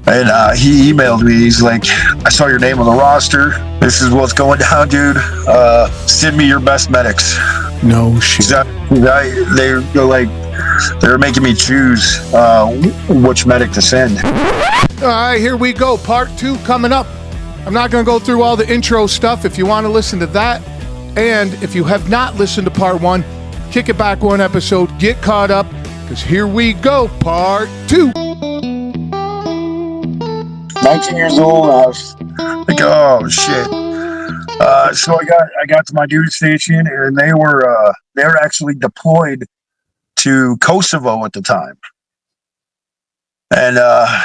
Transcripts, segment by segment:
And he emailed me. He's like, I saw your name on the roster. This is what's going down, dude. Send me your best medics. No shit. They're like, they're making me choose which medic to send. All right, here we go. Part 2 coming up. I'm not going to go through all the intro stuff. If you want to listen to that, and if you have not listened to Part 1, kick it back one episode, get caught up, because here we go, Part 2. 19 years old. I was like, oh shit. So I got to my duty station, and they were actually deployed to Kosovo at the time, and I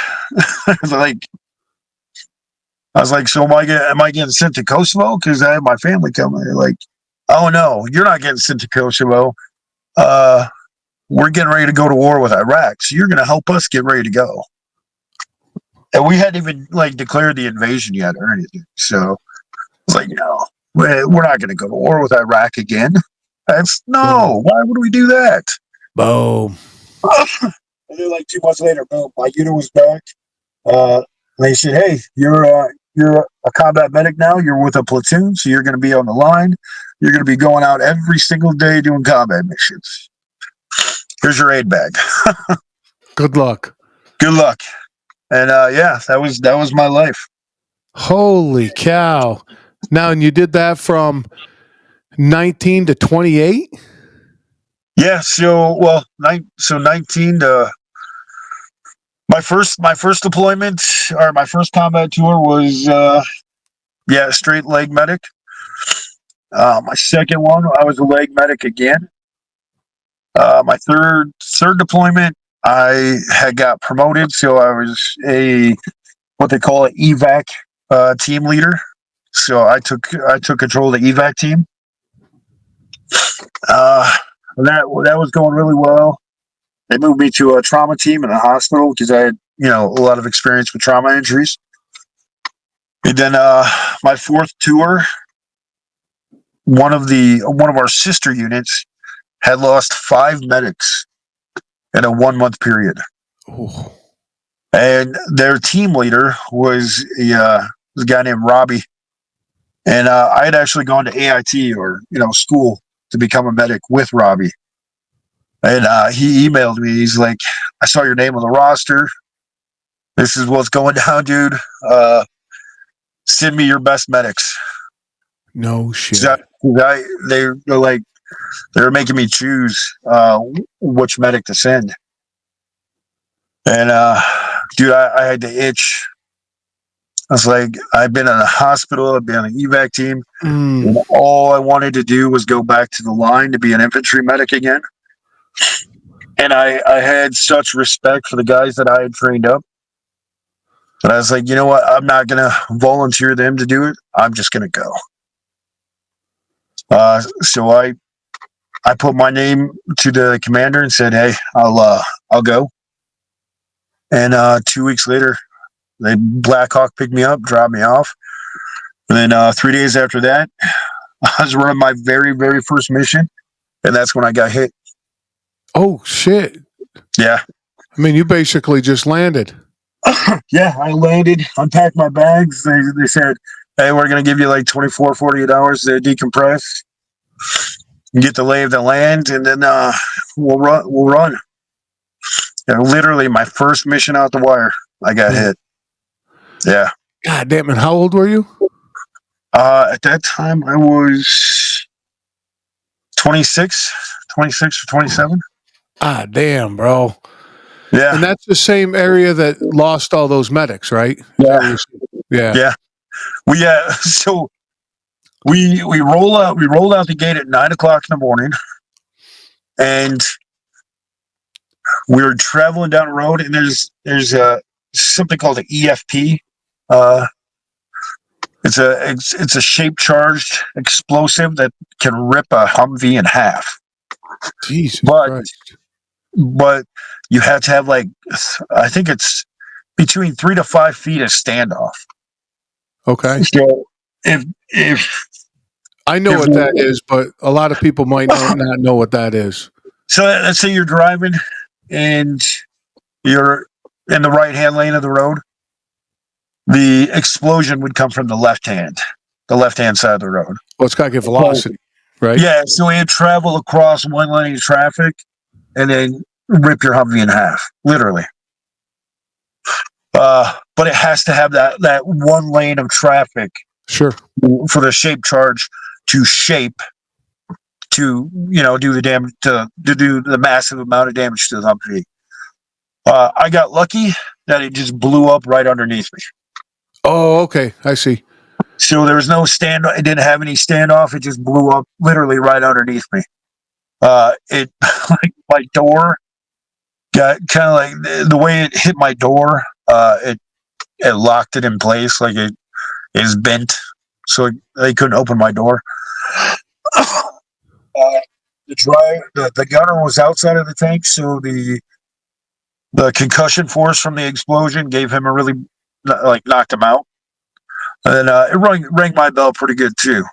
was like, so am I getting sent to Kosovo? Because I have my family coming. They're like, oh no, you're not getting sent to Kosovo. We're getting ready to go to war with Iraq, so you're going to help us get ready to go. And we hadn't even declared the invasion yet or anything. So it's like, no, we're not going to go to war with Iraq again. No. Why would we do that? Boom. And then 2 months later, boom, my unit was back. They said, hey, you're a combat medic now. You're with a platoon, so you're going to be on the line. You're going to be going out every single day doing combat missions. Here's your aid bag. Good luck. Good luck. And yeah, that was my life. Holy cow. Now, and you did that from 19 to 28? Yeah, so 19 to my first deployment, or my first combat tour was straight leg medic. My second one, I was a leg medic again. My third deployment, I had got promoted, so I was what they call an evac team leader. So I took control of the evac team. That was going really well. They moved me to a trauma team in a hospital because I had a lot of experience with trauma injuries. And then my fourth tour, one of our sister units had lost 5 medics in a 1-month period. Ooh. And their team leader was a guy named Robbie. And I had actually gone to AIT, or school, to become a medic with Robbie. And he emailed me. He's like, I saw your name on the roster. This is what's going down, dude. Send me your best medics. No shit. They're making me choose which medic to send. And dude, I had the itch. I was like, I've been in a hospital, I've been on an evac team, and all I wanted to do was go back to the line to be an infantry medic again. And I had such respect for the guys that I had trained up that I was like, you know what? I'm not going to volunteer them to do it. I'm just going to go. So I put my name to the commander and said, hey, I'll go. And 2 weeks later, Black Hawk picked me up, dropped me off. And then 3 days after that, I was running my very, very first mission. And that's when I got hit. Oh, shit. Yeah. I mean, you basically just landed. Yeah, I landed, unpacked my bags. They said, hey, we're going to give you 24, 48 hours to decompress and get the lay of the land, and then we'll run. And literally, my first mission out the wire, I got hit. Yeah. God damn it. How old were you? At that time, I was 26 or 27. Ah, damn, bro. Yeah. And that's the same area that lost all those medics, right? Yeah. Yeah. So we rolled out the gate at 9:00 in the morning, and we were traveling down the road, and there's something called an EFP. It's a shape charged explosive that can rip a Humvee in half. Jesus Christ. But you have to have I think it's between 3 to 5 feet of standoff. Okay. So if I know what that is, but a lot of people might not know what that is. So let's say you're driving and you're in the right-hand lane of the road, the explosion would come from the left hand side of the road. Well, it's got to get velocity, right? Yeah, so it'd travel across one lane of traffic and then rip your Humvee in half, literally. But it has to have that one lane of traffic Sure. for the shape charge to shape to do the damage to do the massive amount of damage to the Humvee. I got lucky that it just blew up right underneath me. Oh, okay. I see. So there was no stand. It didn't have any standoff. It just blew up literally right underneath me. It like my door got kind of like the way it hit my door. It locked it in place, like it is bent, so they couldn't open my door. The gunner was outside of the tank, so the concussion force from the explosion gave him a really knocked him out. And it rang my bell pretty good too.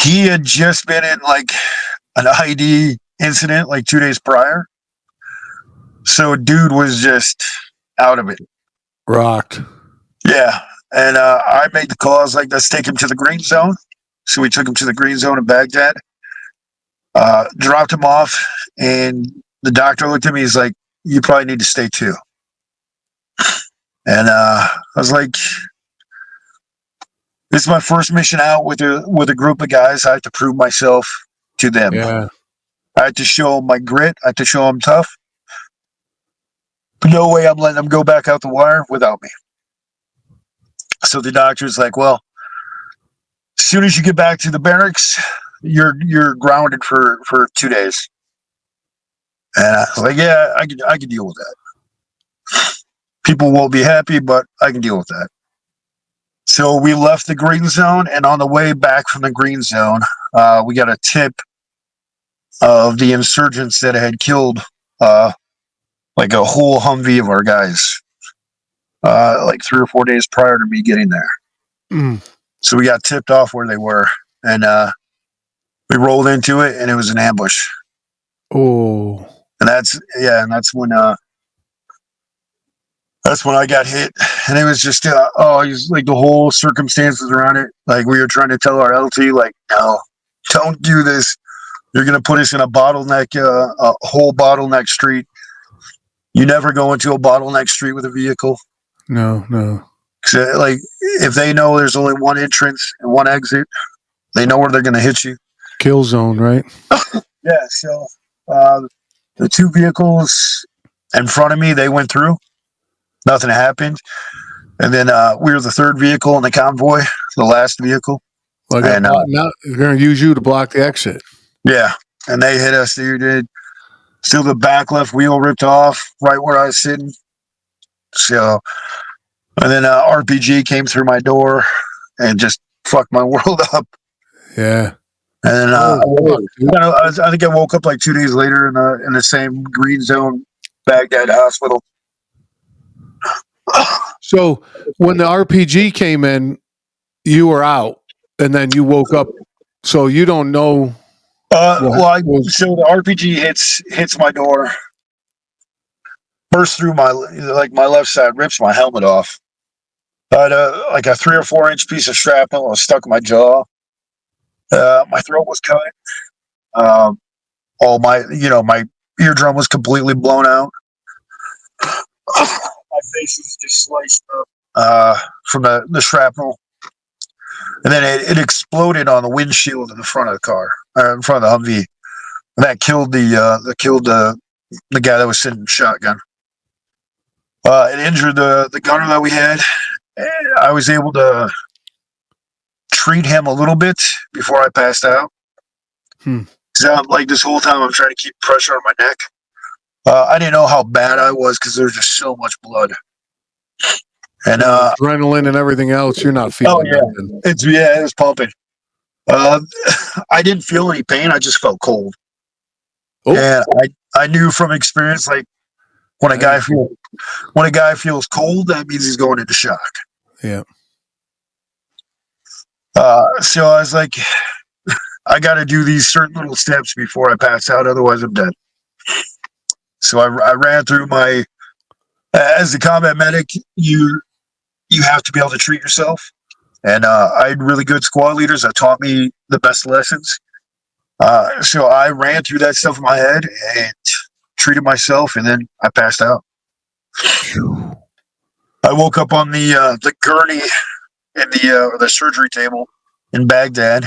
He had just been in like an ID incident like 2 days prior, so dude was just out of it. Rocked. Yeah, and I made the call. I was like, let's take him to the green zone. So we took him to the green zone in Baghdad, dropped him off, and the doctor looked at me. He's like, you probably need to stay too. And I was like, this is my first mission out with a group of guys. I have to prove myself to them. Yeah. I had to show them my grit. I had to show them tough. But no way I'm letting them go back out the wire without me. So the doctor's like, well, as soon as you get back to the barracks, you're grounded for 2 days. And I was like, yeah, I can deal with that. People won't be happy, but I can deal with that. So we left the green zone, and on the way back from the green zone, we got a tip of the insurgents that had killed like a whole Humvee of our guys, like 3 or 4 days prior to me getting there. Mm. So we got tipped off where they were, and we rolled into it, and it was an ambush. Oh. And that's when I got hit, and it was just he's like the whole circumstances around it. Like we were trying to tell our LT, like, no, don't do this. You're gonna put us in a bottleneck, a whole bottleneck street. You never go into a bottleneck street with a vehicle. No. Like if they know there's only one entrance and one exit, they know where they're gonna hit you. Kill zone, right? Yeah. So the 2 vehicles in front of me, they went through. Nothing happened. And then we were the 3rd vehicle in the convoy, the last vehicle. Like, and now they're going to use you to block the exit. Yeah. And they hit us, dude. Still the back left wheel ripped off right where I was sitting. So, and then RPG came through my door and just fucked my world up. Yeah. And then I think I woke up like 2 days later in the same green zone Baghdad hospital. So when the RPG came in, you were out, and then you woke up. So you don't know. So the RPG hits my door, bursts through my left side, rips my helmet off. I had like a 3 or 4 inch piece of shrapnel was stuck in my jaw. My throat was cut. All my eardrum was completely blown out. My face was just sliced up from the shrapnel, and then it exploded on the windshield in the front of the car, in front of the Humvee, and that killed the guy that was sitting in the shotgun. It injured the gunner that we had. I was able to treat him a little bit before I passed out. So like this whole time I'm trying to keep pressure on my neck. I didn't know how bad I was because there's just so much blood. And adrenaline and everything else, you're not feeling it. It was pumping. I didn't feel any pain. I just felt cold. Oh. And I knew from experience, like when a guy feels cold, that means he's going into shock. Yeah. So I was like, I got to do these certain little steps before I pass out, otherwise I'm dead. So I ran through my As a combat medic, you have to be able to treat yourself. And I had really good squad leaders that taught me the best lessons. So I ran through that stuff in my head and treated myself, and then I passed out. I woke up on the gurney in the surgery table in Baghdad.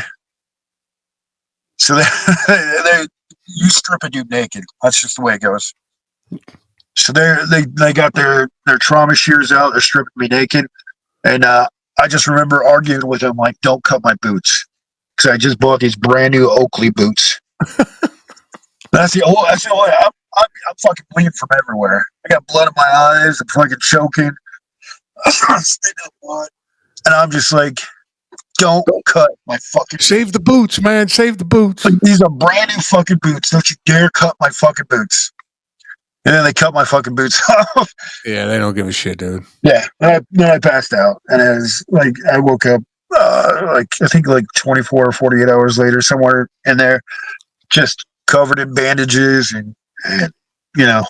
So you strip a dude naked. That's just the way it goes. So they got their trauma shears out. They're stripping me naked, and I just remember arguing with them like, "Don't cut my boots," because I just bought these brand new Oakley boots. That's the only. I'm fucking bleeding from everywhere. I got blood in my eyes. I'm fucking choking. And I'm just like, don't cut my fucking. Save the boots, man. Save the boots. Like, these are brand new fucking boots. Don't you dare cut my fucking boots. And then they cut my fucking boots off. Yeah, they don't give a shit, dude. Yeah. Then I passed out. And it was like, I woke up, I think like 24 or 48 hours later, somewhere in there, just covered in bandages and you know,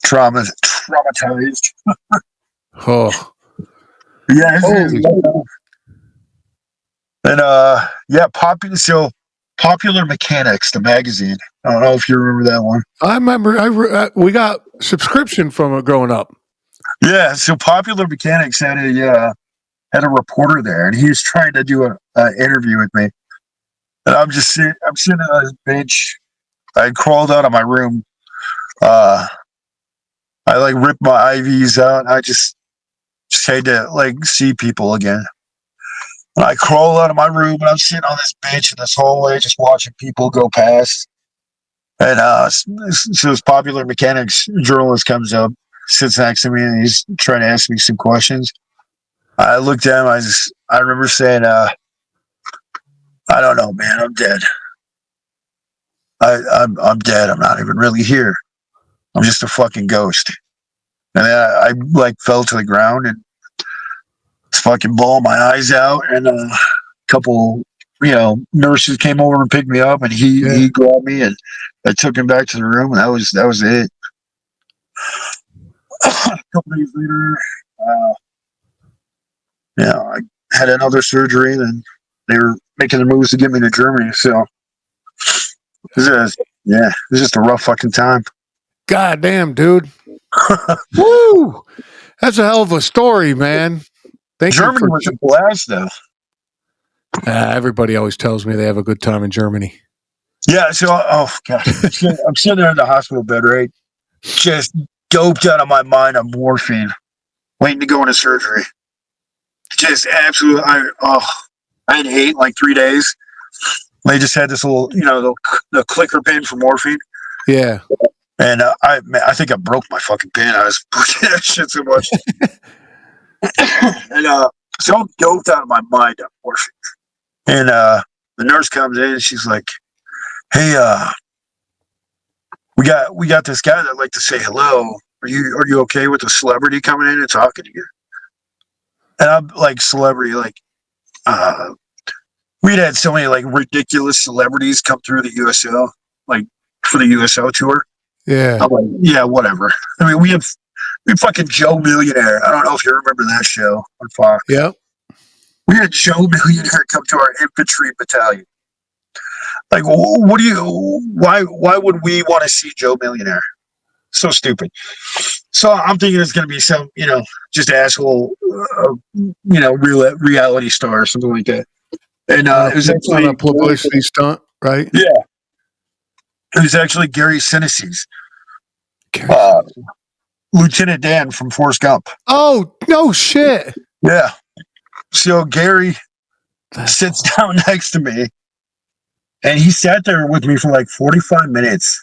traumatized. Oh. Yeah. And yeah, Popular Mechanics, the magazine. I don't know if you remember that one. I remember. We got subscription from it growing up. Yeah, so Popular Mechanics had a reporter there, and he was trying to do an interview with me. And I'm sitting on his bench. I crawled out of my room. I like ripped my IVs out. And I just had to like see people again. And I crawl out of my room, and I'm sitting on this bench in this hallway, just watching people go past. And so this Popular Mechanics journalist comes up, sits next to me, and he's trying to ask me some questions. I looked at him. I remember saying, "I don't know, man. I'm dead. I'm dead. I'm not even really here. I'm just a fucking ghost." And then I like fell to the ground and fucking bawled my eyes out. And a couple, nurses came over and picked me up, and he grabbed me, and I took him back to the room, and that was it. A couple days later, I had another surgery, and they were making the moves to get me to Germany. So, it's just a rough fucking time. God damn, dude. Woo! That's a hell of a story, man. Germany was a blast, though. Everybody always tells me they have a good time in Germany. Yeah, so, oh, God. I'm sitting there in the hospital bed, right? Just doped out of my mind on morphine, waiting to go into surgery. Just absolutely, I had ate like 3 days. They just had this little, the clicker pen for morphine. Yeah. And I think I broke my fucking pen. I was pushing that shit so much. And so I'm doped out of my mind on morphine. And the nurse comes in, and she's like, "Hey, we got this guy that'd like to say hello. Are you okay with a celebrity coming in and talking to you?" And I'm like, celebrity, like, we'd had so many like ridiculous celebrities come through the USO, like for the USO tour. Yeah. I'm like, yeah, whatever. I mean, we fucking Joe Millionaire. I don't know if you remember that show on Fox. Yeah. We had Joe Millionaire come to our infantry battalion. Like, why would we want to see Joe Millionaire? So stupid. So I'm thinking it's going to be some, just asshole, reality star or something like that. And it was actually a publicity stunt, right? Yeah. It was actually Gary Sinise, Lieutenant Dan from Forrest Gump. Oh, no shit. Yeah. So Gary sits down next to me, and he sat there with me for like 45 minutes,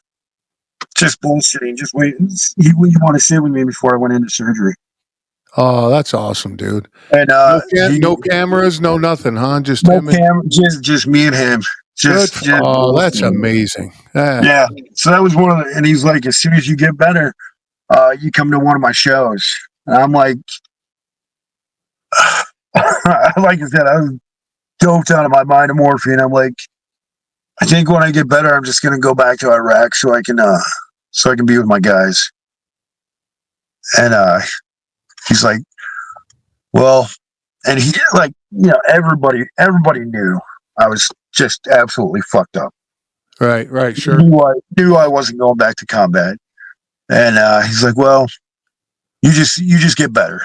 just bullshitting, just waiting. He want to sit with me before I went into surgery. Oh, that's awesome, dude. And no cameras, no nothing, huh? Just no him. Just me and him. That's amazing. Yeah. So that was one of the, and he's like, as soon as you get better, you come to one of my shows. And I'm like, like I said, I was doped out of my mind of morphine. I'm like, I think when I get better, I'm just gonna go back to Iraq so I can be with my guys. And he's like, well, and he like, everybody knew I was just absolutely fucked up. Right, sure. Knew I wasn't going back to combat. And he's like, well, you just get better.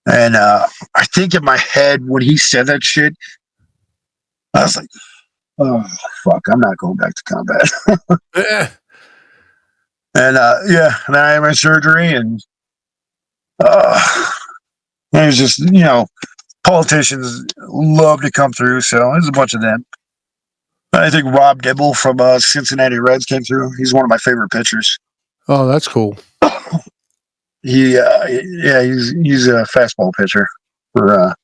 And I think in my head when he said that shit, I was like, oh fuck, I'm not going back to combat. And yeah, and I had my surgery, and it was just politicians love to come through, so there's a bunch of them. I think Rob Dibble from Cincinnati Reds came through. He's one of my favorite pitchers. Oh, that's cool. He's a fastball pitcher. For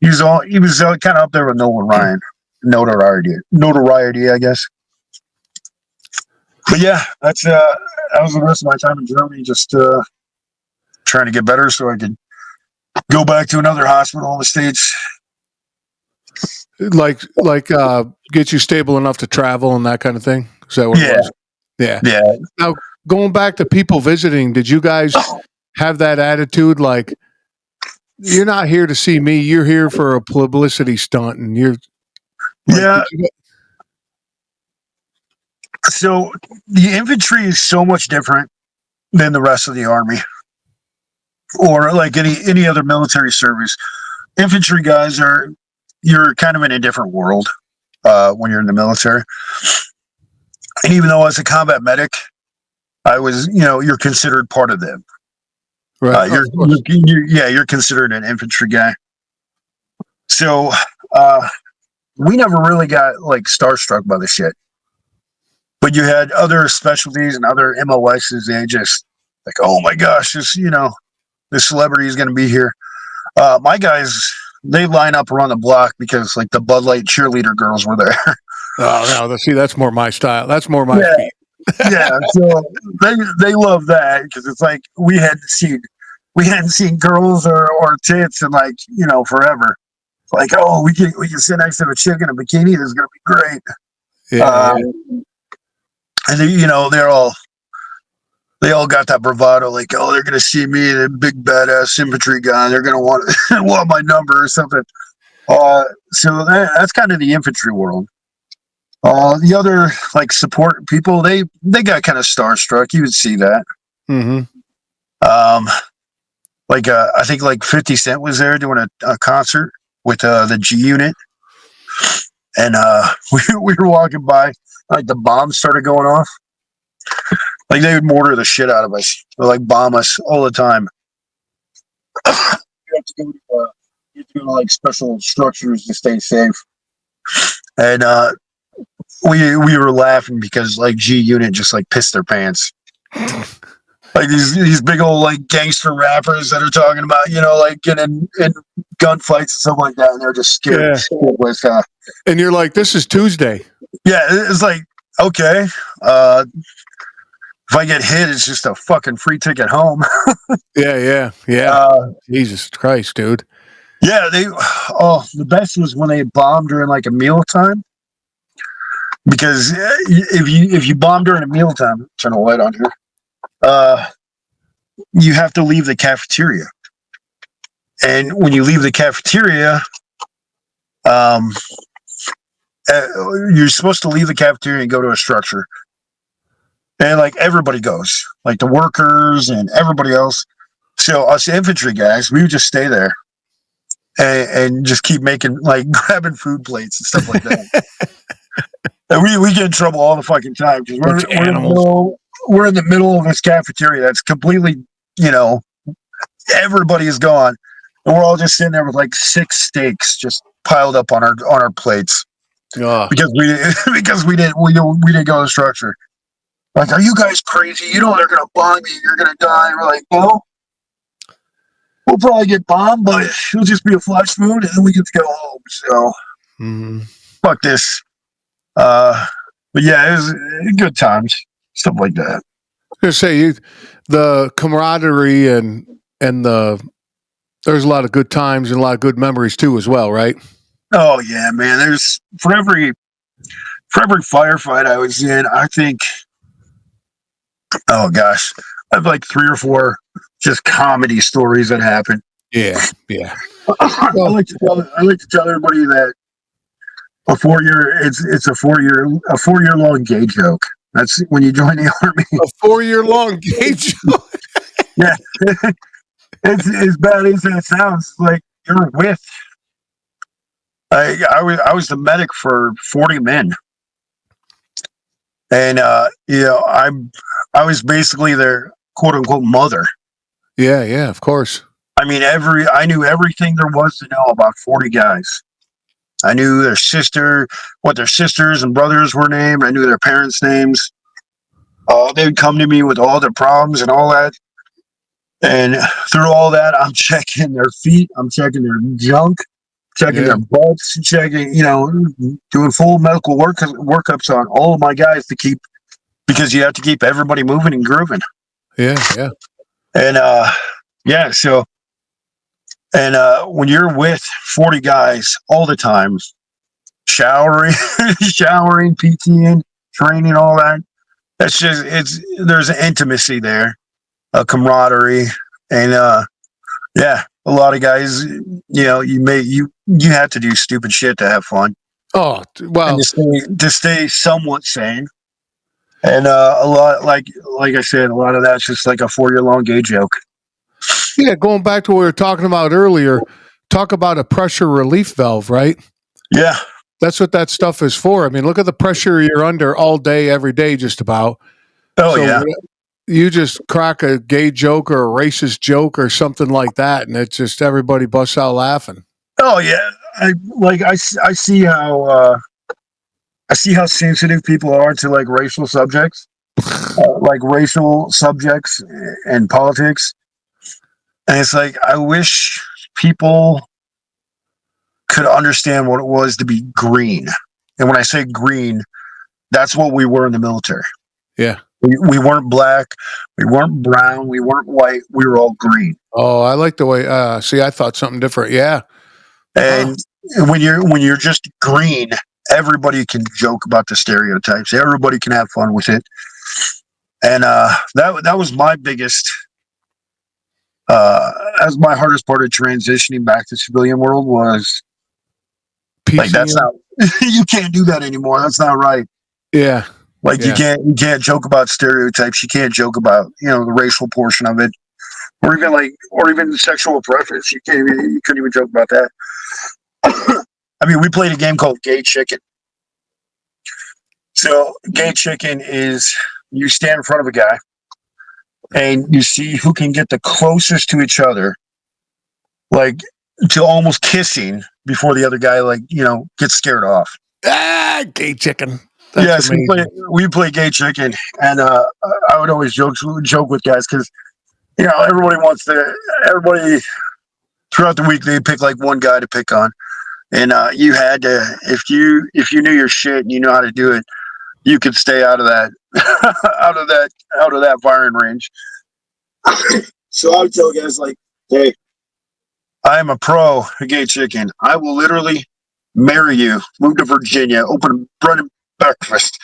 he was kind of up there with Nolan Ryan, notoriety, I guess. But yeah, that was the rest of my time in Germany, just trying to get better so I could go back to another hospital in the States. Like get you stable enough to travel and that kind of thing. Is that what it was? Yeah. Now, going back to people visiting, did you guys have that attitude? Like, you're not here to see me. You're here for a publicity stunt, and you're like, So the infantry is so much different than the rest of the army, or like any other military service. Infantry guys you're kind of in a different world when you're in the military. And even though as a combat medic, I was, you're considered part of them. Right. You're considered an infantry guy. So we never really got like starstruck by the shit. But you had other specialties and other MOSs. They just like, oh my gosh, this celebrity is going to be here. My guys, they line up around the block because like the Bud Light cheerleader girls were there. Oh no, see, that's more my style. That's more my speed. Yeah, so they love that because it's like we hadn't seen girls or tits in like forever. It's like, oh, we can sit next to a chick in a bikini. This is gonna be great. Yeah. And they all got that bravado, like, oh, they're gonna see me, the big badass infantry guy. They're gonna want my number or something. So that's kind of the infantry world. The other like support people, they got kind of starstruck. You would see that. Mm-hmm. I think like 50 Cent was there doing a concert with the G Unit, and we were walking by, like the bombs started going off. Like they would mortar the shit out of us, or like bomb us all the time. You have to go to like special structures to stay safe, and we were laughing because like G Unit just like pissed their pants. Like these big old like gangster rappers that are talking about like getting in gunfights and stuff like that, and they're just scared. Yeah. And you're like, this is Tuesday. Yeah, it's like, okay, if I get hit, it's just a fucking free ticket home. Yeah. Jesus Christ, dude. Yeah, the best was when they bombed during like a mealtime. Because if you bomb during a mealtime, turn the light on here. You have to leave the cafeteria, and when you leave the cafeteria, you're supposed to leave the cafeteria and go to a structure. And like everybody goes, like the workers and everybody else. So us infantry guys, we would just stay there and just keep grabbing food plates and stuff like that. And we get in trouble all the fucking time because we're in the middle of this cafeteria that's completely, everybody is gone, and we're all just sitting there with like 6 steaks just piled up on our plates because we didn't go to the structure. Like, are you guys crazy? They're gonna bomb you. You're gonna die. And we're like, no, we'll probably get bombed, but it'll just be a flash food, and then we get to go home. So, fuck this. But yeah, it was good times, stuff like that. I was gonna say the camaraderie and there's a lot of good times and a lot of good memories too, as well, right? Oh yeah, man. There's for every firefight I was in, I think. Oh gosh, I have like 3 or 4 just comedy stories that happen. Yeah, yeah. I Well, like to tell everybody that it's a 4 year long gay joke. That's when you join the army. a 4-year long gauge. Yeah, it's as bad as it sounds. Like you're with. I was the medic for 40 men, and I was basically their quote unquote mother. Yeah, yeah, of course. I mean, I knew everything there was to know about 40 guys. I knew what their sisters and brothers were named. I knew their parents' names. They would come to me with all their problems and all that. And through all that, I'm checking their feet. I'm checking their junk, checking Yeah, their butts, checking, doing full medical workups on all of my guys because you have to keep everybody moving and grooving. yeah, yeah. And yeah, so and when you're with 40 guys all the time, showering, showering, PTing, training, all that. That's just there's an intimacy there, a camaraderie, and yeah, a lot of guys, you have to do stupid shit to have fun Oh, and well, to stay somewhat sane. And a lot, like I said, a lot of that's just like a 4 year long gay joke. yeah, going back to what we were talking about earlier, talk about a pressure relief valve, right? Yeah. That's what that stuff is for. I mean, look at the pressure you're under all day, every day, just about. Oh So yeah. you just crack a gay joke or a racist joke or something like that, and it's just everybody busts out laughing. Oh yeah. I see how sensitive people are to like racial subjects, like racial subjects and politics. And it's like, I wish people could understand what it was to be green. And when I say green, that's what we were in the military. Yeah. We weren't black, we weren't brown, we weren't white, we were all green. Oh, I like the way. See, I thought something different. Yeah. Huh. And when you're just green, everybody can joke about the stereotypes. Everybody can have fun with it. And that was my biggest as my hardest part of transitioning back to civilian world was like that's PCM. not you can't do that anymore. That's not right. Yeah. Like Yeah. you can't joke about stereotypes. You can't joke about the racial portion of it, or even sexual preference. You couldn't even joke about that. I mean, we played a game called Gay Chicken. So Gay Chicken is you stand in front of a guy and you see who can get the closest to each other, like to almost kissing before the other guy gets scared off. Gay chicken. That's Yes, amazing. we play Gay Chicken, and I would always joke with guys because everybody throughout the week they pick like one guy to pick on, and you had to if you knew your shit and you know how to do it, you could stay out of that out of that firing range. So I would tell guys like, hey, I am a pro at Gay Chicken. I will literally marry you, move to Virginia, open a bread and breakfast,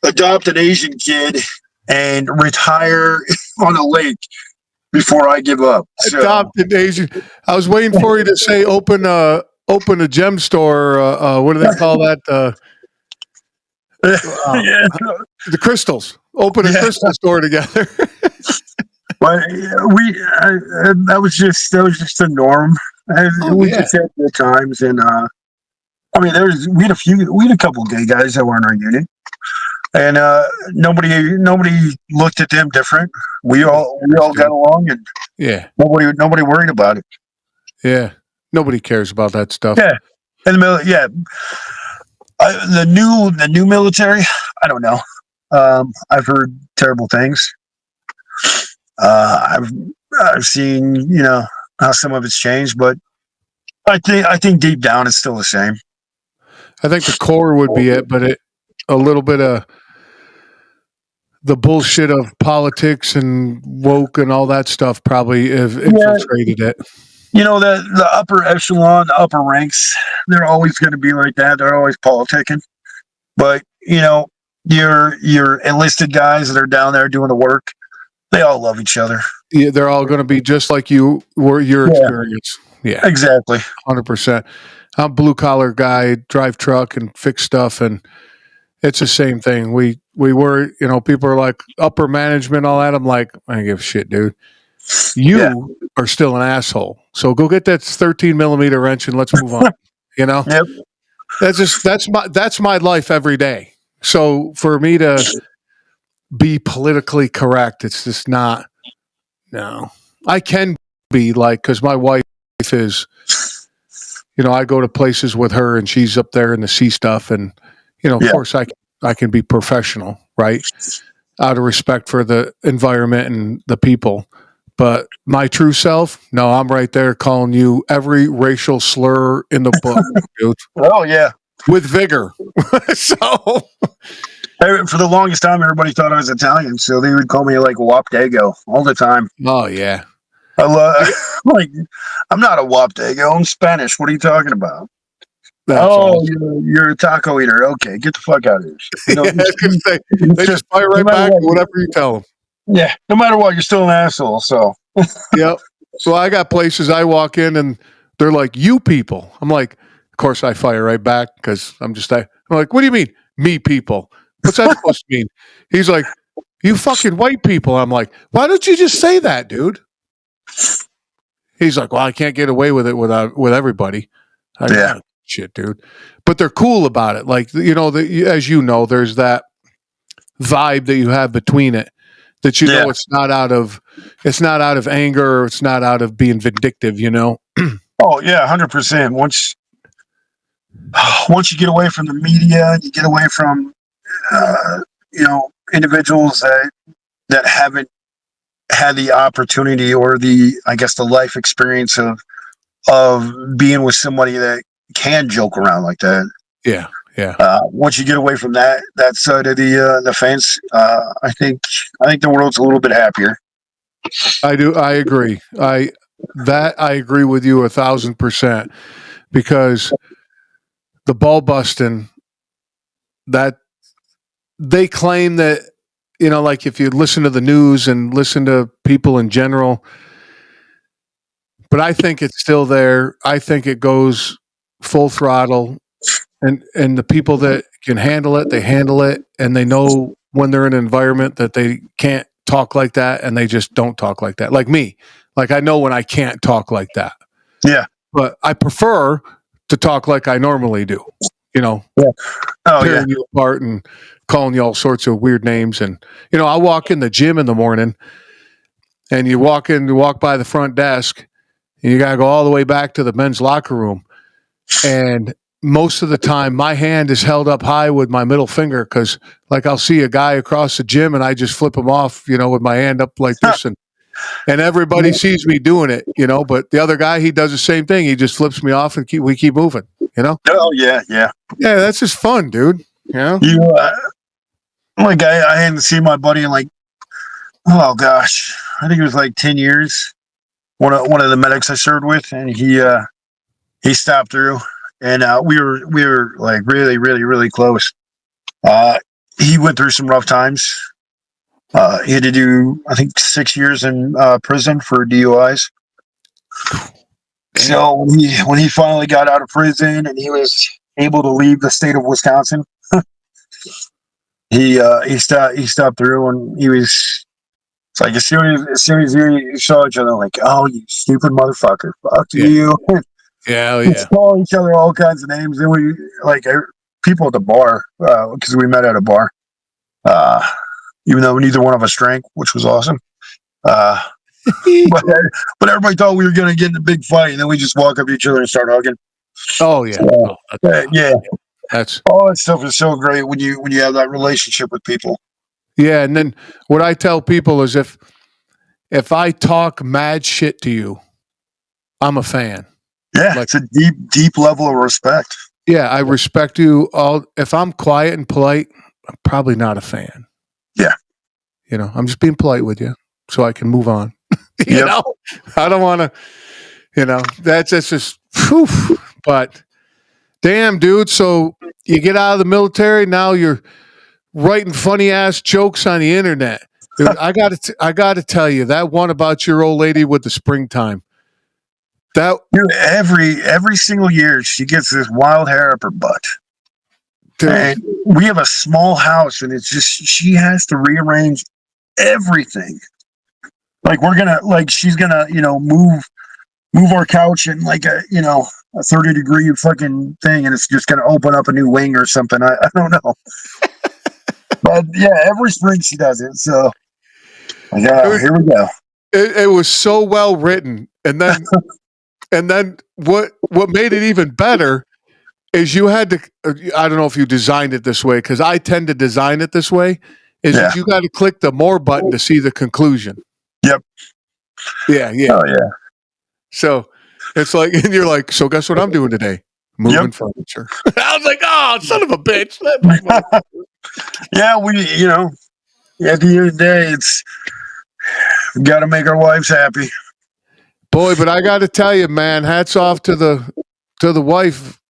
adopt an Asian kid, and retire on a lake before I give up. So, Adopted Asian. I was waiting for you to say open a gem store. What do they call that? yeah, The crystals. Open a yeah. crystal store together. But that was just the norm. Oh We yeah. just had good times, and I mean, we had a couple gay guys that were in our unit, and nobody looked at them different. We all got along, and Yeah. nobody worried about it. Yeah. Nobody cares about that stuff. Yeah, in the middle, yeah. The new military, I don't know. I've heard terrible things. I've seen how some of it's changed, but I think deep down it's still the same. I think the core would be it, but a little bit of the bullshit of politics and woke and all that stuff probably have Yeah, infiltrated it. the upper echelon, the upper ranks, they're always going to be like that. They're always politicking, but your enlisted guys that are down there doing the work, They all love each other. Yeah, they're all going to be just like you were your Yeah, experience. Yeah, exactly. 100%. I'm a blue collar guy, drive truck and fix stuff, and it's the same thing. We were, people are like upper management, all that. I'm like, I don't give a shit, dude. Yeah. You are still an asshole. So go get that 13 millimeter wrench and let's move on. You know, Yep. that's my life every day. So for me to be politically correct, it's just not. No, I can be like because my wife is. I go to places with her and she's up there in the sea stuff, and of Yeah. course I can be professional, right? Out of respect for the environment and the people. But my true self, no, I'm right there calling you every racial slur in the book, dude, Oh yeah. with vigor. So, For the longest time, everybody thought I was Italian, so they would call me like Wapdago all the time. oh yeah, I love like I'm not a Wapdago. I'm Spanish. What are you talking about? that's Oh, awesome. you're a taco eater. Okay, get the fuck out of here. Yeah, I was gonna say, It's they just just fire no right matter back what. to whatever you tell them. Yeah, no matter what, you're still an asshole. So Yep. Well, I got places I walk in and they're like, "You people." I'm like, of course I fire right back because I'm like, "What do you mean, me people? What's that supposed to mean?" He's like, "You fucking white people." I'm like, "Why don't you just say that, dude?" He's like, "Well, I can't get away with it with everybody." I go, yeah, "Oh, shit, dude." But they're cool about it. Like, as there's that vibe that you have between it that yeah. it's not out of anger or it's not out of being vindictive. Oh yeah, 100%. Once you get away from the media, you get away from individuals that haven't had the opportunity or I guess the life experience of being with somebody that can joke around like that. Yeah, yeah. Once you get away from that side of the fence, I think the world's a little bit happier. I do. I agree. I agree with you 1,000% because the ball busting that they claim that like if you listen to the news and listen to people in general, but I think it's still there. I think it goes full throttle, and the people that can handle it, they handle it, and they know when they're in an environment that they can't talk like that, and they just don't talk like that. Like me, like I know when I can't talk like that, Yeah. but I prefer to talk like I normally do. Yeah. Oh yeah. Tearing you apart and calling you all sorts of weird names, and I walk in the gym in the morning, and you walk by the front desk, and you got to go all the way back to the men's locker room. And most of the time, my hand is held up high with my middle finger because, like, I'll see a guy across the gym and I just flip him off, with my hand up like this. And everybody sees me doing it, but the other guy, he does the same thing. He just flips me off and we keep moving. Oh yeah, yeah. Yeah, that's just fun, dude. You like I hadn't seen my buddy in like, oh gosh, I think it was like 10 years. One of the medics I served with, and he stopped through, and we were like really really really close. Uh, he went through some rough times. He had to do I think 6 years in prison for DUIs. So when he finally got out of prison and he was able to leave the state of Wisconsin, he stopped through and he was. It's like as soon as you saw each other, like, oh, you stupid motherfucker, fuck Yeah. you. Yeah. Oh, We yeah. call each other all kinds of names. Then we like people at the bar because we met at a bar. Uh, Even though neither one of us drank, which was awesome. Uh, but but everybody thought we were gonna get in a big fight, and then we just walk up to each other and start hugging. Oh, yeah. So, Oh, yeah, that's all that stuff is so great when you have that relationship with people. yeah. And then what I tell people is if I talk mad shit to you, I'm a fan. Yeah, Like, it's a deep level of respect. yeah, I respect you all. If I'm quiet and polite, I'm probably not a fan. Yeah. I'm just being polite with you so I can move on. Yep. I don't want to, that's just, whew. But damn, dude. So you get out of the military. Now you're writing funny ass jokes on the internet. Dude, I gotta tell you that one about your old lady with the springtime. That Dude, every single year she gets this wild hair up her butt. dude, And we have a small house, and it's just she has to rearrange everything. Like she's gonna move our couch in like a 30-degree fucking thing, and it's just gonna open up a new wing or something. I don't know, but yeah, every spring she does it. So like, dude, here we go. it was so well written, and then what made it even better is you had to. I don't know if you designed it this way because I tend to design it this way. Is Yeah. that you got to click the more button to see the conclusion. Yep. Yeah, yeah. Oh yeah. So it's like, and you're like, so guess what I'm doing today? Moving Yep. furniture. I was like, oh, son of a bitch. Yeah, at the end of the day, it's got to make our wives happy. Boy, but I got to tell you, man, hats off to the wife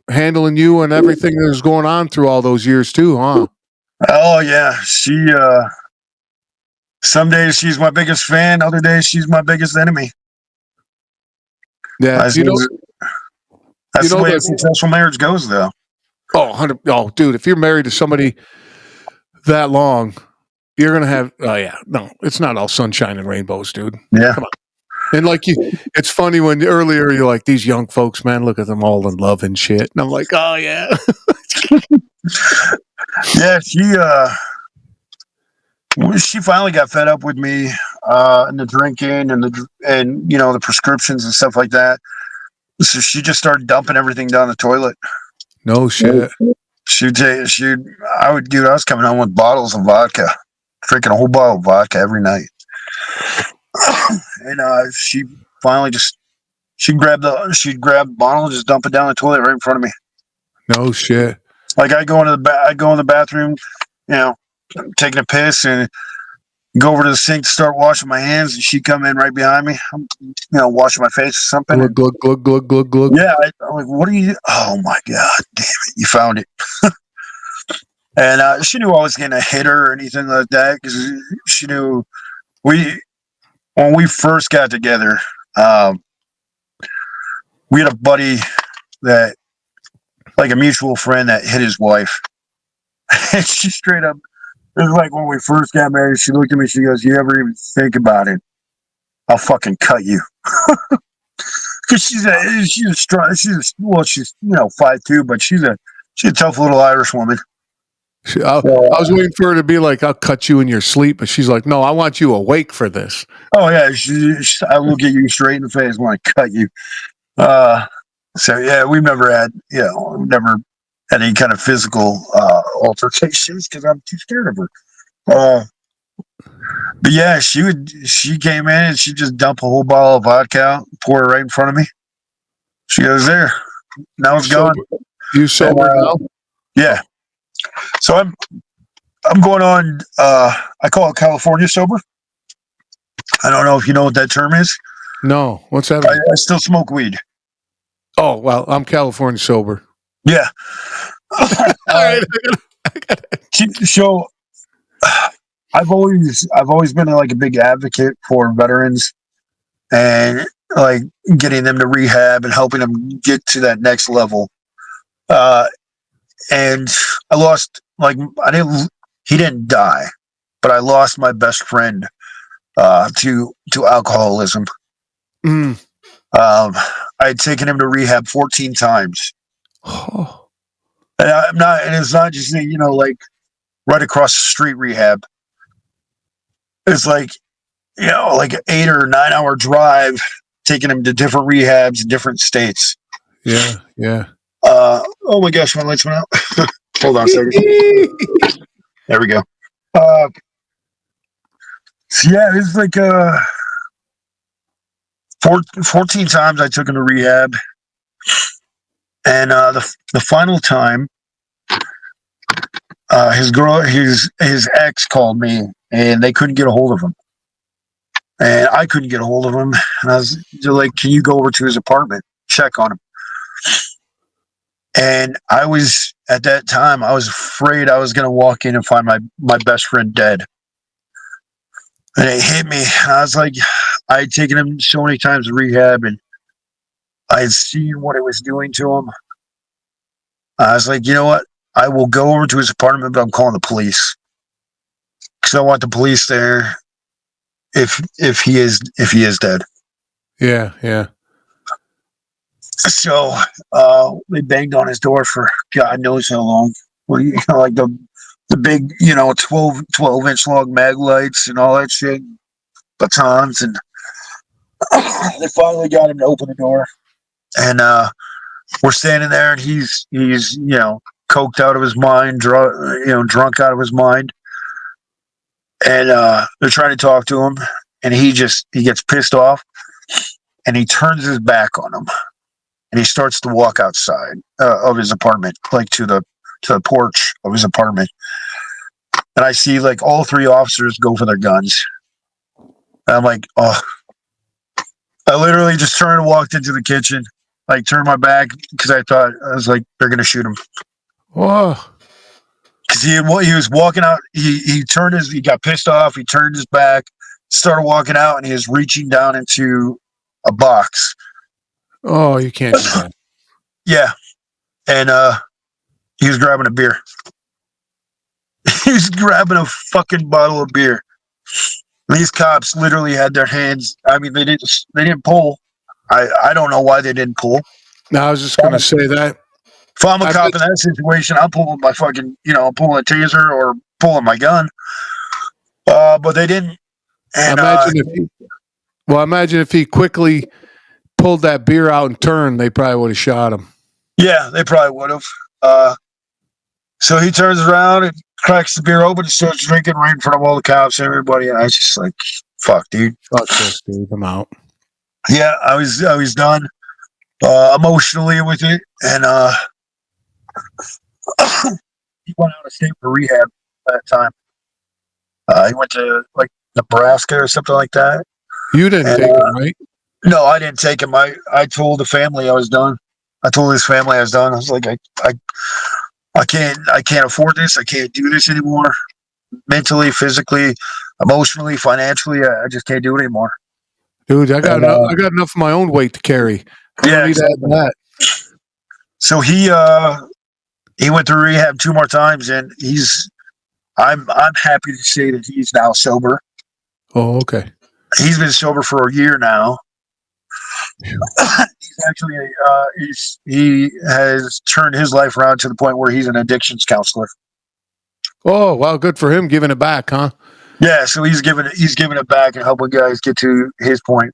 handling you and everything that was going on through all those years too, huh? Oh yeah, some days she's my biggest fan, other days she's my biggest enemy. Yeah, That's the way a the successful marriage goes, though. 100. Oh, dude, if you're married to somebody that long, you're gonna have. Oh yeah, no, it's not all sunshine and rainbows, dude. Yeah. Come on. And it's funny when earlier you're like, these young folks, man, look at them all in love and shit. And I'm like, oh yeah. Yeah, she finally got fed up with me and the drinking and the prescriptions and stuff like that. So she just started dumping everything down the toilet. No shit. I was coming home with bottles of vodka, drinking a whole bottle of vodka every night. And she finally she'd grab the bottle and just dump it down the toilet right in front of me. No shit. Like I'd go in the bathroom, taking a piss, and go over to the sink to start washing my hands, and she'd come in right behind me, washing my face or something. Glug, glug, glug, glug, glug, glug. Yeah, I'm like, what are you? Oh my god, damn it, you found it. And she knew I was gonna hit her or anything like that because she knew when we first got together, we had a buddy that, like a mutual friend, that hit his wife. And she straight up, it was like when we first got married, she looked at me, she goes, you ever even think about it, I'll fucking cut you. Because she's 5'2", but she's a tough little Irish woman. I was waiting for her to be like, I'll cut you in your sleep. But she's like, no, I want you awake for this. Oh, yeah. I look at you straight in the face when I cut you. So, yeah, we've never had any kind of physical altercations because I'm too scared of her. But yeah, she came in and she just dumped a whole bottle of vodka out, pour it right in front of me. She goes, there. Now it's gone. You sober now? Yeah. So I'm going on, I call it California sober. I don't know if you know what that term is. No. What's that? I still smoke weed. Oh, well, I'm California sober. Yeah. All right. So I've always been like a big advocate for veterans and like getting them to rehab and helping them get to that next level. And I lost, he didn't die, but I lost my best friend to alcoholism. Mm. I had taken him to rehab 14 times. Oh. And it's not just, like right across the street rehab. It's like, like an 8 or 9 hour drive, taking him to different rehabs in different states. Yeah, yeah. Oh my gosh, my lights went out. Hold on a second. There we go. So yeah, it's like 14 times I took him to rehab. And the final time, his ex called me, and they couldn't get a hold of him. And I couldn't get a hold of him. And they're like, can you go over to his apartment, check on him? And at that time, I was afraid I was going to walk in and find my best friend dead. And it hit me. I was like, I had taken him so many times to rehab, and I had seen what it was doing to him. I was like, you know what? I will go over to his apartment, but I'm calling the police because I want the police there if he is dead. Yeah, yeah. So they banged on his door for God knows how long. Well, like the big 12-inch long mag lights and all that shit, batons, and they finally got him to open the door. And we're standing there, and he's coked out of his mind, drunk out of his mind, and they're trying to talk to him, and he gets pissed off, and he turns his back on them, and he starts to walk outside of his apartment, like to the porch of his apartment, and I see like all three officers go for their guns, and I'm like, oh. I literally just turned and walked into the kitchen, like turned my back because I was like, they're gonna shoot him. Whoa. Because he was walking out, he got pissed off, he turned his back, started walking out, and he was reaching down into a box. Oh, you can't do that. Yeah, and he was grabbing a beer. He was grabbing a fucking bottle of beer. These cops literally had their hands. I mean, they didn't pull. I don't know why they didn't pull. Now I was just gonna say that. If I'm a cop in that situation, I'm pulling my fucking, I'm pulling a taser or pulling my gun. But they didn't. And imagine if he quickly pulled that beer out and turned, they probably would have shot him. Yeah, they probably would have. So he turns around and cracks the beer open and starts drinking right in front of all the cops and everybody. And I was just like, fuck, dude. Fuck this, dude. I'm out. Yeah, I was done emotionally with it. And he went out of state for rehab at that time. He went to like Nebraska or something like that. You didn't take him, right? No, I didn't take him. I told the family I was done. I told his family I was done. I was like, I can't afford this. I can't do this anymore. Mentally, physically, emotionally, financially, I just can't do it anymore. Dude, I got enough of my own weight to carry. I don't need to add that. So he went through rehab 2 more times, and I'm happy to say that he's now sober. Oh, okay. He's been sober for a year now. He's actually he has turned his life around to the point where he's an addictions counselor. Oh, well, good for him giving it back, huh? Yeah, so he's giving it back and helping guys get to his point.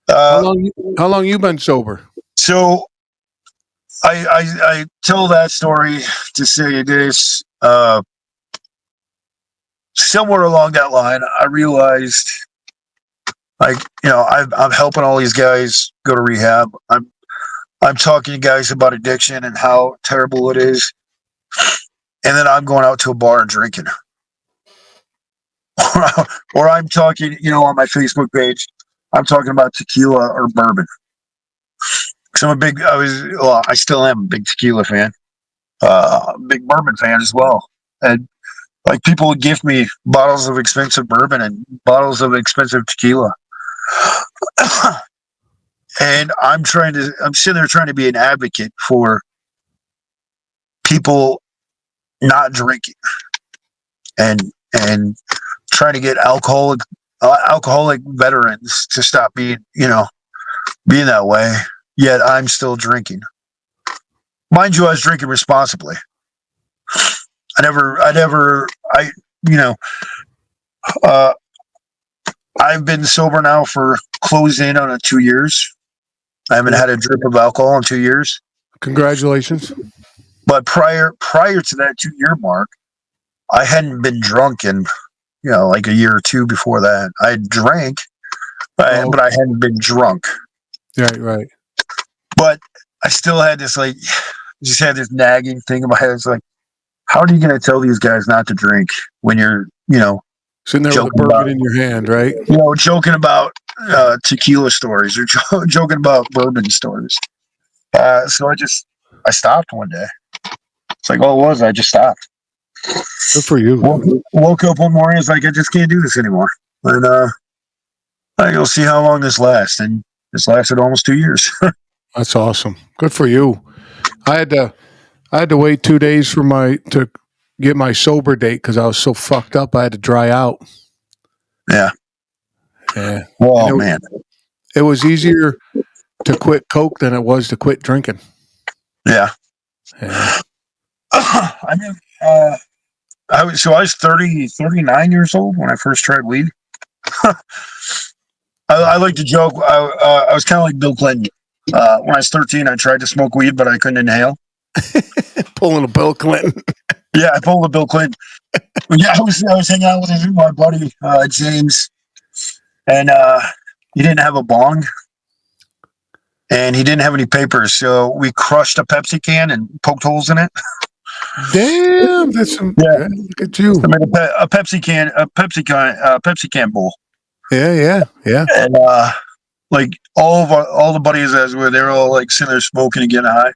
How long you been sober? So I tell that story to say this. Somewhere along that line, I realized, like, I'm helping all these guys go to rehab. I'm talking to guys about addiction and how terrible it is, and then I'm going out to a bar and drinking. Or I'm talking, on my Facebook page, I'm talking about tequila or bourbon. Because I still am a big tequila fan, big bourbon fan as well. And like people would gift me bottles of expensive bourbon and bottles of expensive tequila. And I'm sitting there trying to be an advocate for people not drinking and trying to get alcoholic veterans to stop being that way. Yet I'm still drinking. Mind you, I was drinking responsibly. I've been sober now for close in on 2 years. I haven't had a drip of alcohol in 2 years. Congratulations. But prior to that 2-year mark, I hadn't been drunk in, like a year or two before that. I drank, but I hadn't been drunk. Right. But I still had this, just had this nagging thing in my head. It's like, how are you going to tell these guys not to drink when you're, sitting there with a bourbon in your hand, right? Joking about tequila stories or joking about bourbon stories. So I stopped one day. It's like all it was. I just stopped. Good for you. Woke up one morning. It's like, I just can't do this anymore. and you'll see how long this lasts. And this lasted almost 2 years. That's awesome. Good for you. I had to wait 2 days for to get my sober date because I was so fucked up. I had to dry out. Yeah. Yeah. Oh And man. it was easier to quit coke than it was to quit drinking. Yeah. Yeah. I mean, I was 39 years old when I first tried weed. I like to joke. I was kind of like Bill Clinton. When I was 13, I tried to smoke weed, but I couldn't inhale. Pulling a Bill Clinton. Yeah, I pulled a Bill Clinton. Yeah, I was hanging out with my buddy James, and he didn't have a bong, and he didn't have any papers, so we crushed a Pepsi can and poked holes in it. Damn, that's some. Yeah, Look at you. I made a Pepsi can bowl. Yeah. And like all the buddies as were, they were all like sitting there smoking and getting high.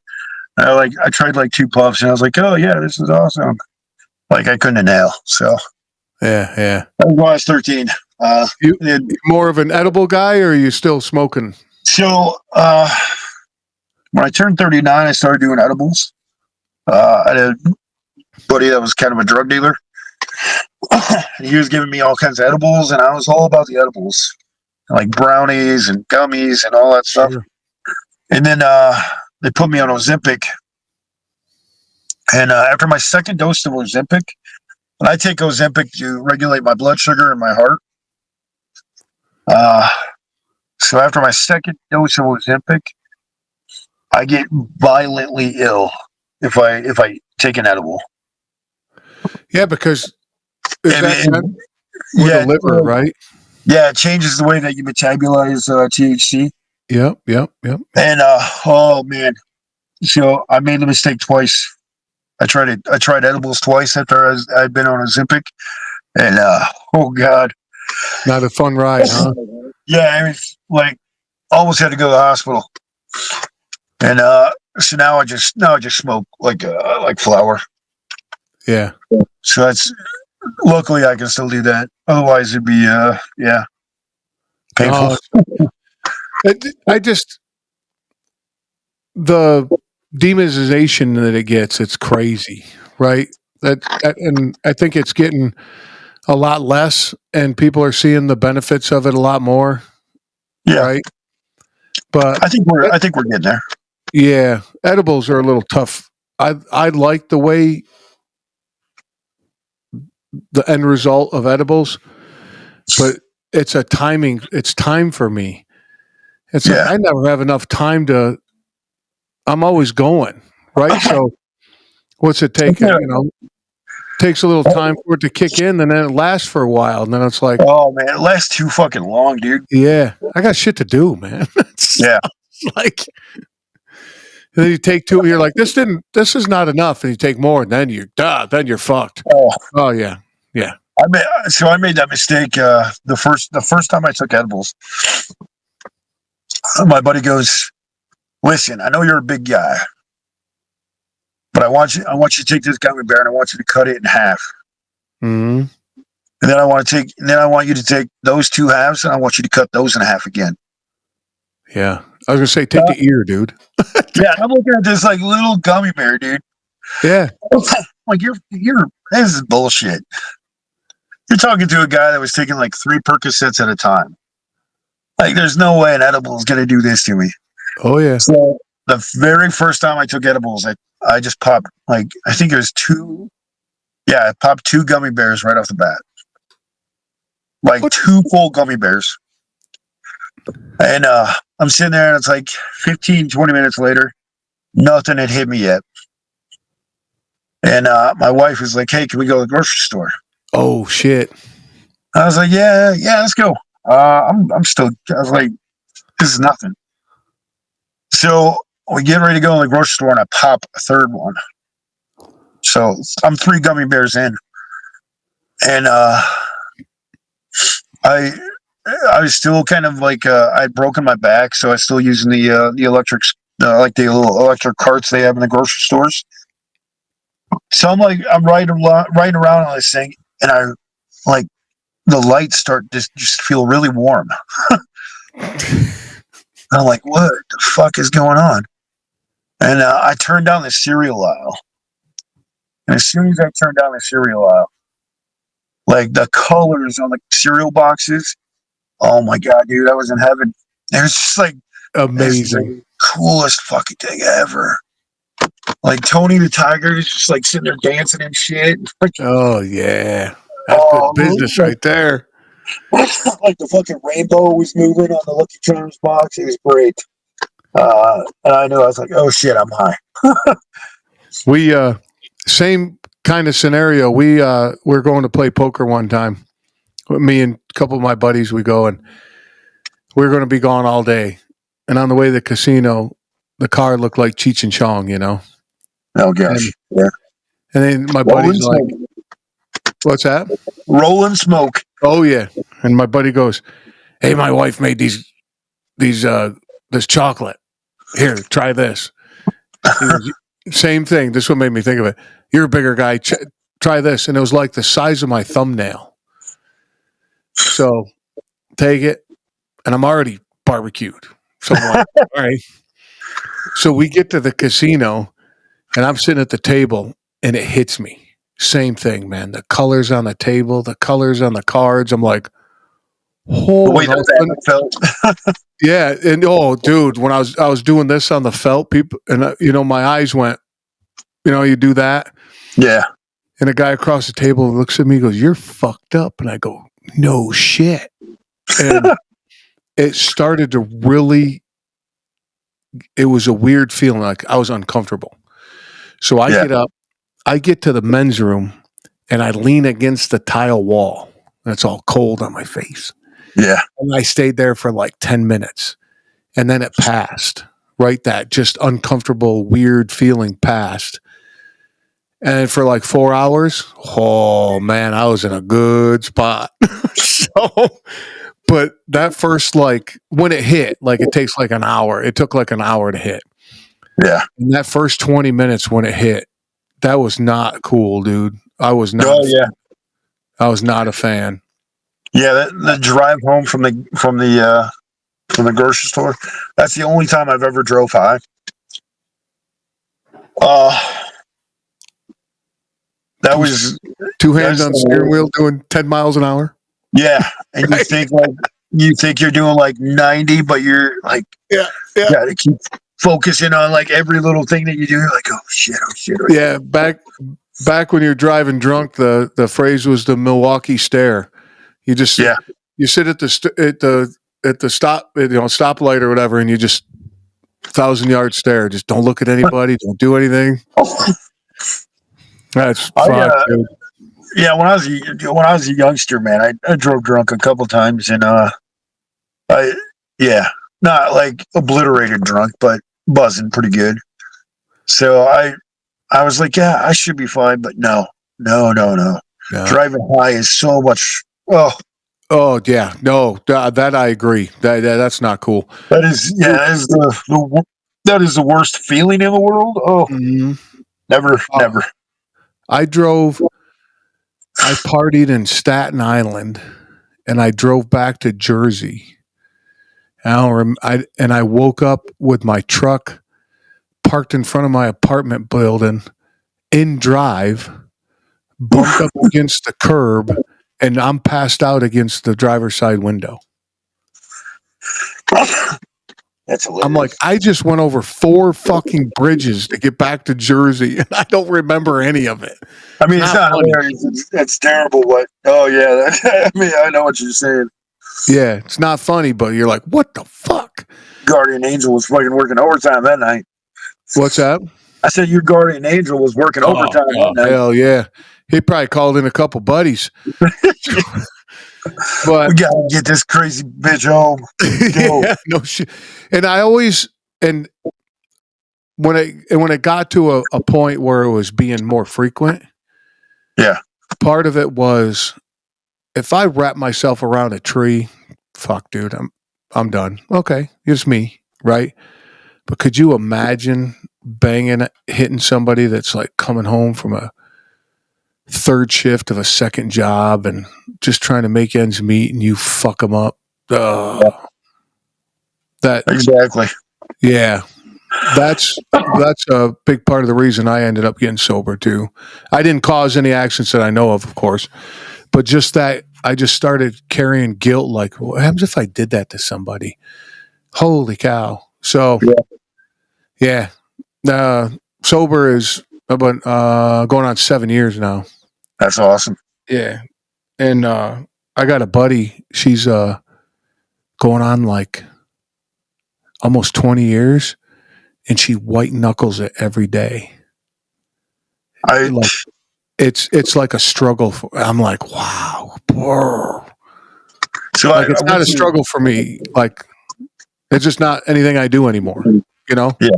And I tried like 2 puffs, and I was like, oh yeah, this is awesome. Like I couldn't inhale, so Yeah. that was when I was 13. You more of an edible guy, or are you still smoking? So when I turned 39, I started doing edibles. I had a buddy that was kind of a drug dealer. He was giving me all kinds of edibles, and I was all about the edibles, like brownies and gummies and all that stuff. Sure. And then they put me on Ozempic. And after my second dose of Ozempic, and I take Ozempic to regulate my blood sugar and my heart. So after my second dose of Ozempic, I get violently ill if I take an edible. Yeah, because is that And, with the liver, right? Yeah, it changes the way that you metabolize THC. Yep. And oh man, so I made the mistake twice. I tried edibles twice after I'd been on Ozempic, and oh god, Not a fun ride, huh? Yeah, I mean, like almost had to go to the hospital. And so now I just smoke like flour. Yeah. So that's luckily I can still do that. Otherwise it'd be painful. I just the demonization that it gets, it's crazy, right? And I think it's getting a lot less, and people are seeing the benefits of it a lot more. Yeah. Right. But I think we're getting there. Yeah, edibles are a little tough. I like the way the end result of edibles, but it's a timing. It's time for me. It's like I never have enough time to. I'm always going, right? So what's it take? Takes a little time for it to kick in, and then it lasts for a while, and then it's like, oh man, it lasts too fucking long, dude. Yeah, I got shit to do, man. Yeah, like. And then you take two, you're like, this is not enough. And you take more, and then you're fucked. Oh yeah. I made that mistake the first time I took edibles. My buddy goes, listen, I know you're a big guy, but I want you to take this gummy bear and I want you to cut it in half. Mm-hmm. And then I want you to take those two halves and I want you to cut those in half again. Yeah. I was gonna say, take the ear, dude. Yeah, I'm looking at this like little gummy bear, dude. Yeah. Like this is bullshit. You're talking to a guy that was taking like 3 Percocets at a time. Like, there's no way an edible is going to do this to me. Oh yeah. So the very first time I took edibles, I just popped I think it was 2. Yeah, I popped 2 gummy bears right off the bat. Like what? 2 full gummy bears. And I'm sitting there and it's like 15, 20 minutes later, nothing had hit me yet. And my wife was like, hey, can we go to the grocery store? Oh shit. I was like, yeah, let's go. I was like, this is nothing. So we get ready to go in the grocery store and I pop a third one. So I'm 3 gummy bears in. And I was still kind of like I'd broken my back, so I was still using the electric like the little electric carts they have in the grocery stores. So I'm riding around on this thing, and I like the lights start to just feel really warm. I'm like, what the fuck is going on? And I turned down the cereal aisle. And as soon as I turned down the cereal aisle, like the colors on the cereal boxes, oh my God, dude, I was in heaven. It was just like, this is Amazing. the coolest fucking thing ever. Like Tony the Tiger is just like sitting there dancing and shit. Oh yeah, that's good Oh, business right there. like the fucking rainbow was moving on the Lucky Charms box. It was great. And I knew I was like, oh shit, I'm high. We same kind of scenario. We're going to play poker one time. Me and a couple of my buddies, we go and we're going to be gone all day. And on the way to the casino, the car looked like Cheech and Chong, you know. Oh gosh, yeah. And then my Rolling buddy's like, smoke. "What's that?" Rolling smoke. Oh yeah. And my buddy goes, "Hey, my wife made these this chocolate. Here, try this." He goes, same thing. This one made me think of it. You're a bigger guy. Try this, and it was like the size of my thumbnail. So take it, and I'm already barbecued. So I'm like, all right. So we get to the casino, and I'm sitting at the table, and it hits me. Same thing, man. The colors on the table, the colors on the cards. I'm like, The oh, way and all of a that sudden, felt. yeah, and oh, dude, when I was doing this on the felt, people, and my eyes went, you do that, Yeah. and a guy across the table looks at me, and goes, "You're fucked up," and I go, "No shit," and it started to really. It was a weird feeling, like I was uncomfortable. So I Yeah. get up, I get to the men's room, and I lean against the tile wall. And it's all cold on my face. Yeah. And I stayed there for like 10 minutes. And then it passed, right? That just uncomfortable, weird feeling passed. And for like 4 hours, oh man, I was in a good spot. But that first, like, when it hit, like, it takes like an hour. It took like an hour to hit. Yeah. And that first 20 minutes when it hit, that was not cool, dude. I was not. Oh yeah. I was not a fan. Yeah. The drive home from the grocery store. That's the only time I've ever drove high. That was Two hands on that's the steering wheel doing 10 miles an hour. Yeah, and you think you're doing like 90, but you're like, Yeah. gotta keep focusing on like every little thing that you do. You're like, oh shit, oh shit. Oh, Yeah, back when you're driving drunk, the phrase was the Milwaukee stare. You just you sit at the stop stoplight or whatever, and you just 1,000-yard stare. Just don't look at anybody. Don't do anything. That's fuck, dude. Yeah, when I was a youngster, man, I drove drunk a couple times, and not like obliterated drunk, but buzzing pretty good. So I was like, yeah, I should be fine, but no. Yeah. Driving high is so much. Oh yeah, no, that I agree. That's not cool. That is that is the worst feeling in the world. Oh, never. I partied in Staten Island, and I drove back to Jersey. And I woke up with my truck parked in front of my apartment building in drive, bumped up against the curb, and I'm passed out against the driver's side window. That's hilarious. I'm like, I just went over 4 fucking bridges to get back to Jersey, and I don't remember any of it. I mean, it's not hilarious. It's terrible, but oh yeah, I mean, I know what you're saying. Yeah, it's not funny, but you're like, what the fuck? Guardian Angel was fucking working overtime that night. What's that? I said your Guardian Angel was working overtime that night. Hell yeah. He probably called in a couple buddies. But we gotta get this crazy bitch home. Yeah, no shit. And I always when it got to a point where it was being more frequent, yeah, part of it was if I wrap myself around a tree, fuck, dude, I'm done. Okay, it's me, right? But could you imagine hitting somebody that's like coming home from a third shift of a second job and just trying to make ends meet, and you fuck them up. That Exactly. yeah, that's a big part of the reason I ended up getting sober too. I didn't cause any accidents that I know of course, but just that I just started carrying guilt. Like, what happens if I did that to somebody? Holy cow! So yeah, sober is about going on 7 years now. That's awesome. Yeah, and I got a buddy. She's going on like almost 20 years, and she white knuckles it every day. I Like it's like a struggle. I'm like, wow, brr. so Like I it's not went a to struggle for me. Like it's just not anything I do anymore. You know? yeah.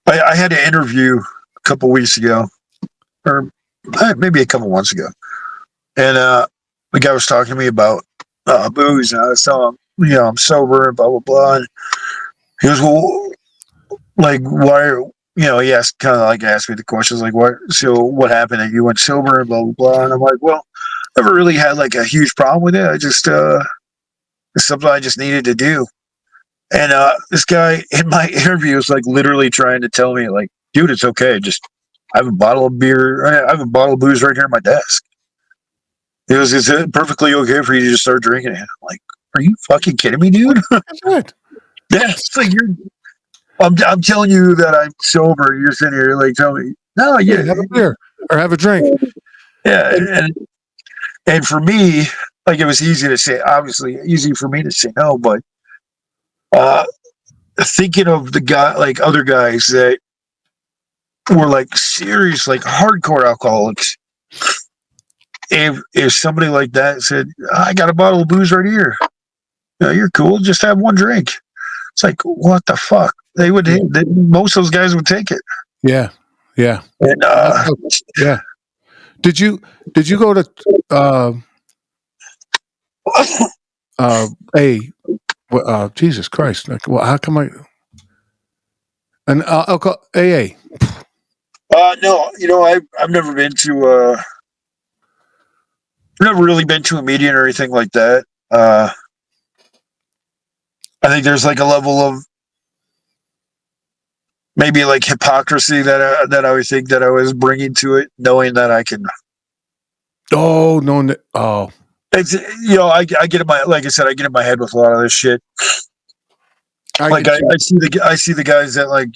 I had an interview a couple weeks ago, or maybe a couple months ago, and the guy was talking to me about booze, and I was telling him, I'm sober, and blah blah blah. And he goes, well, like, why? He asked asked me the questions like, what? So what happened? That you went sober, and blah blah blah. And I'm like, well, never really had like a huge problem with it. I just it's something I just needed to do. And this guy in my interview was like literally trying to tell me, like, dude, it's okay. Just I have a bottle of beer. I have a bottle of booze right here at my desk. It was it's perfectly okay for you to just start drinking it. I'm like, are you fucking kidding me, dude? Good. Yeah, it's like I'm telling you that I'm sober. You're sitting here like telling me, no, Yeah, yeah, have a beer or have a drink. yeah, And, and for me, like it was easy to say, obviously easy for me to say no, but uh, thinking of the guy, like other guys that were like serious, like hardcore alcoholics. If somebody like that said, I got a bottle of booze right here, you're cool, just have one drink. It's like, what the fuck? Most of those guys would take it. yeah, yeah, And yeah. Did you go to a Jesus Christ? Like, well, how come I and alcohol AA? no, I've never been to never really been to a meeting or anything like that. I think there's like a level of maybe like hypocrisy that I would think that I was bringing to it, knowing that I can. Oh no! Oh, It's I get in my like I said I get in my head with a lot of this shit. Like I see the guys that like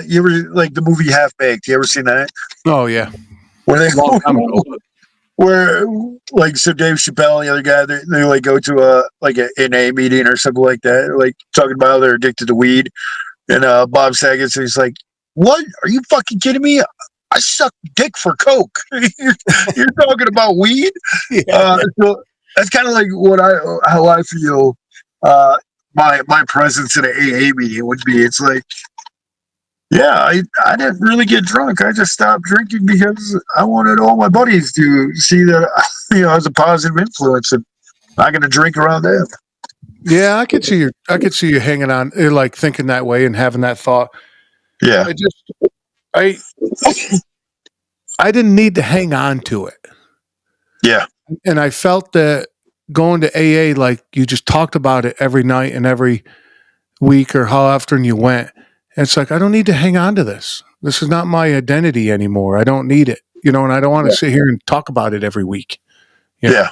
you ever like the movie Half Baked? You ever seen that? oh yeah, Where they long time ago. where like so Dave Chappelle and the other guy they like go to a like an A meeting or something like that, like talking about how they're addicted to weed. And Bob Saget, so he's like, "What? Are you fucking kidding me? I suck dick for coke. you're talking about weed?" Yeah. So that's kind of like how I feel. My presence in an AA meeting would be. It's like, yeah, I didn't really get drunk. I just stopped drinking because I wanted all my buddies to see that I was a positive influence, and I'm not going to drink around them. Yeah, I could see you hanging on, like thinking that way and having that thought. Yeah, I I didn't need to hang on to it, yeah, and I felt that going to AA, like you just talked about it every night and every week or how often you went. And it's like I don't need to hang on to this. This is not my identity anymore. I don't need it, and I don't want to sit here and talk about it every week. yeah.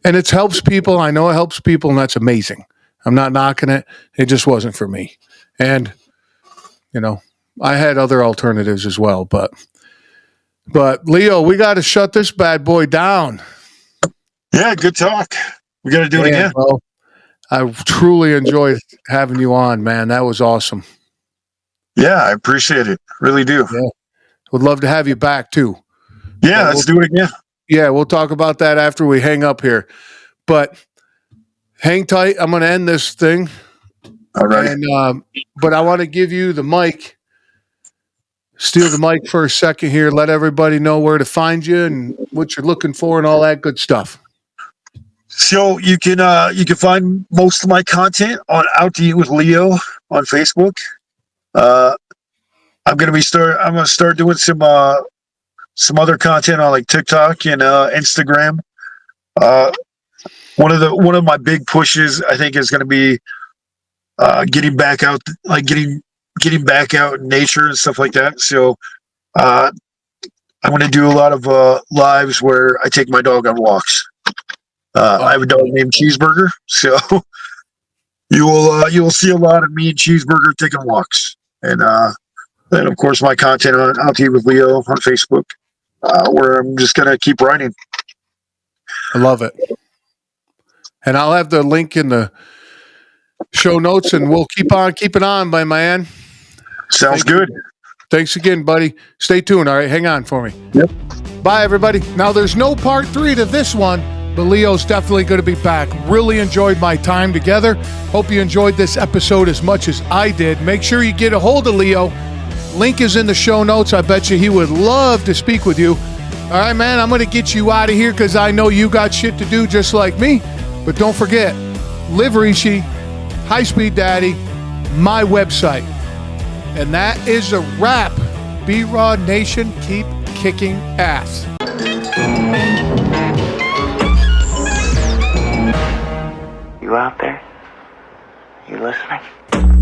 And it helps people. I know it helps people, and that's amazing. I'm not knocking it. It just wasn't for me. And, I had other alternatives as well. But Leo, we got to shut this bad boy down. Yeah, good talk. We got to do it again. Bro, I truly enjoyed having you on, man. That was awesome. Yeah, I appreciate it. Really do. Yeah. Would love to have you back, too. Yeah, let's do it again. Yeah, we'll talk about that after we hang up here. But hang tight. I'm going to end this thing. All right. And, but I want to give you the mic. Steal the mic for a second here. Let everybody know where to find you and what you're looking for and all that good stuff. So you can find most of my content on Out to Eat with Leo on Facebook. I'm gonna start doing some other content on like TikTok and Instagram. Uh, one of my big pushes I think is gonna be getting back out, like getting back out in nature and stuff like that. So uh, I'm gonna do a lot of lives where I take my dog on walks. I have a dog named Cheeseburger, so you will see a lot of me and Cheeseburger taking walks, and of course my content on Out to Eat with Leo on Facebook, where I'm just gonna keep writing. I love it. And I'll have the link in the show notes, and we'll keep on keeping on, my man. Sounds good. Thanks again, buddy. Stay tuned. All right, hang on for me. Yep. Bye, everybody. Now, there's no part 3 to this one, but Leo's definitely going to be back. Really enjoyed my time together. Hope you enjoyed this episode as much as I did. Make sure you get a hold of Leo. Link is in the show notes. I bet you he would love to speak with you. All right, man, I'm going to get you out of here because I know you got shit to do just like me. But don't forget, Live Rishi, High Speed Daddy, my website. And that is a wrap. B-Raw Nation, keep kicking ass. You out there? You listening?